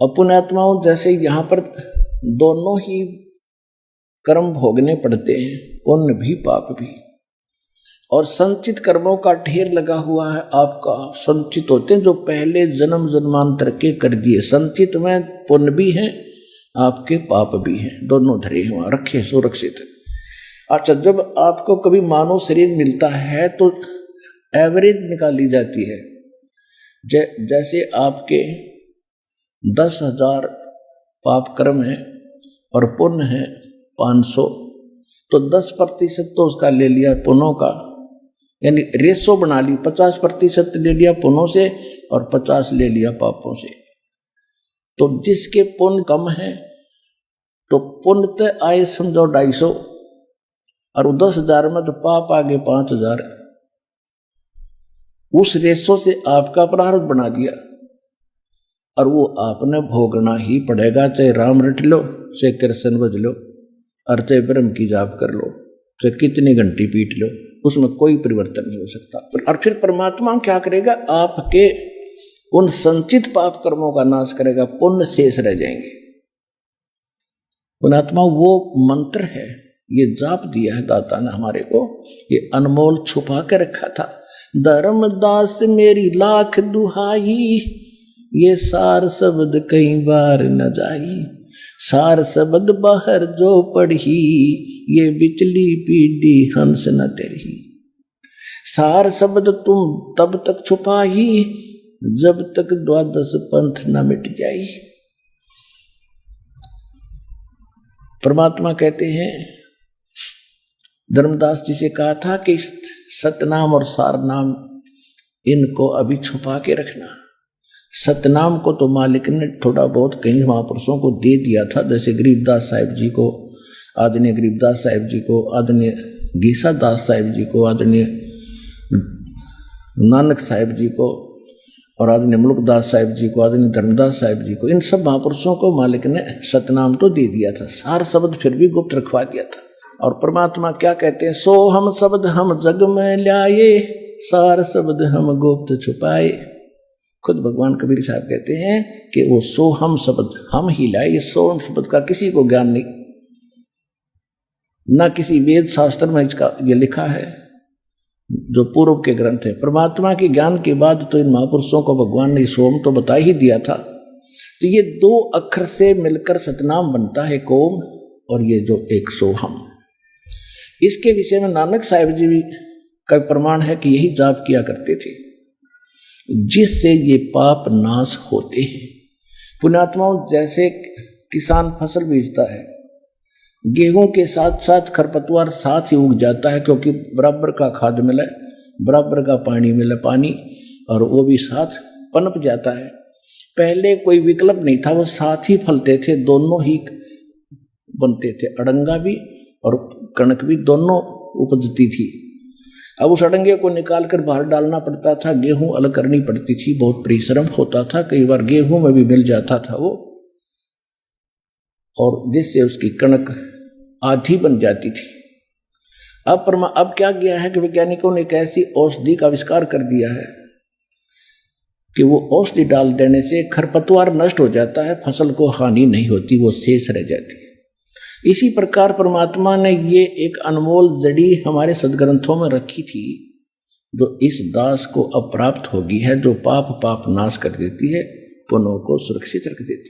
अपुण्यात्माओं जैसे यहाँ पर दोनों ही कर्म भोगने पड़ते हैं, पुण्य भी पाप भी, और संचित कर्मों का ढेर लगा हुआ है। आपका संचित होते हैं जो पहले जन्म जन्मांतर के कर दिए, संचित में पुण्य भी हैं आपके पाप भी हैं, दोनों धरे हैं वहाँ रखे सुरक्षित। अच्छा, जब आपको कभी मानव शरीर मिलता है तो एवरेज निकाली जाती है। जैसे आपके 10,000 पाप कर्म है और पुण्य है 500, तो 10% तो उसका ले लिया पुण्यों का, यानी रेशो बना ली, 50% ले लिया पुण्यों से और 50 ले लिया पापों से। तो जिसके पुण्य कम है तो पुण्य तो आए समझो 250, और 10,000 में तो पाप आगे 5,000, उस रेशो से आपका प्रारब्ध बना दिया और वो आपने भोगना ही पड़ेगा, चाहे राम रट लो, चाहे कृष्ण बज लो, और चाहे ब्रह्म की जाप कर लो, चाहे कितनी घंटी पीट लो, उसमें कोई परिवर्तन नहीं हो सकता। और फिर परमात्मा क्या करेगा, आपके उन संचित पाप कर्मों का नाश करेगा, पुण्य शेष रह जाएंगे। पुण्यात्मा वो मंत्र है, ये जाप दिया है दाता ने हमारे को, ये अनमोल छुपा के रखा था। धर्मदास मेरी लाख दुहाई, ये सार शब्द कई बार न जाई, सार शब्द बाहर जो पढ़ी, ये बिचली पीढ़ी हंस न तेरी। सार शब्द तुम तब तक छुपाई, जब तक 12 पंथ न मिट जाई। परमात्मा कहते हैं, धर्मदास जी से कहा था कि सतनाम और सारनाम इनको अभी छुपा के रखना। सतनाम को तो मालिक ने थोड़ा बहुत कई महापुरुषों को दे दिया था, जैसे गरीबदास साहिब जी को, आदरणीय गरीबदास साहिब जी को, आदरणीय गीसा दास साहिब जी को, आदरणीय नानक साहिब जी को, और आदरणीय मुल्कदास साहिब जी को, आदरणीय धर्मदास साहिब जी को, इन सब महापुरुषों को मालिक ने सतनाम तो दे दिया था, सार शब्द फिर भी गुप्त रखवा दिया था। और परमात्मा क्या कहते हैं, सो हम शब्द हम जग में ल्याए, सार शब्द हम गुप्त छुपाए। खुद भगवान कबीर साहब कहते हैं कि वो सो हम शब्द हम ही लाए, ये सो हम शब्द का किसी को ज्ञान नहीं, ना किसी वेद शास्त्र में इसका ये लिखा है जो पूर्व के ग्रंथ है। परमात्मा के ज्ञान के बाद तो इन महापुरुषों को भगवान ने सोम तो बता ही दिया था। तो ये 2 अक्षर से मिलकर सतनाम बनता है कोम, और ये जो एक सोहम, इसके विषय में नानक साहिब जी भी का प्रमाण है कि यही जाप किया करते थे, जिससे ये पाप नाश होते हैं। पुण्यात्माओं, जैसे किसान फसल बीजता है, गेहूं के साथ साथ खरपतवार साथ ही उग जाता है, क्योंकि बराबर का खाद मिला, बराबर का पानी मिला, पानी, और वो भी साथ पनप जाता है। पहले कोई विकल्प नहीं था, वो साथ ही फलते थे, दोनों ही बनते थे, अड़ंगा भी और कणक भी दोनों उपजती थी। अब उस अड़ंगे को निकाल कर बाहर डालना पड़ता था, गेहूं अलग करनी पड़ती थी, बहुत परिश्रम होता था, कई बार गेहूं में भी मिल जाता था वो, और जिससे उसकी कणक आधी बन जाती थी। अब क्या किया है कि वैज्ञानिकों ने एक ऐसी औषधि का आविष्कार कर दिया है कि वो औषधि डाल देने से खरपतवार नष्ट हो जाता है, फसल को हानि नहीं होती, वो शेष रह जाती है। इसी प्रकार परमात्मा ने ये एक अनमोल जड़ी हमारे सदग्रंथों में रखी थी, जो इस दास को अप्राप्त होगी है, जो पाप नाश कर देती है, पुण्यों को सुरक्षित रख देती है।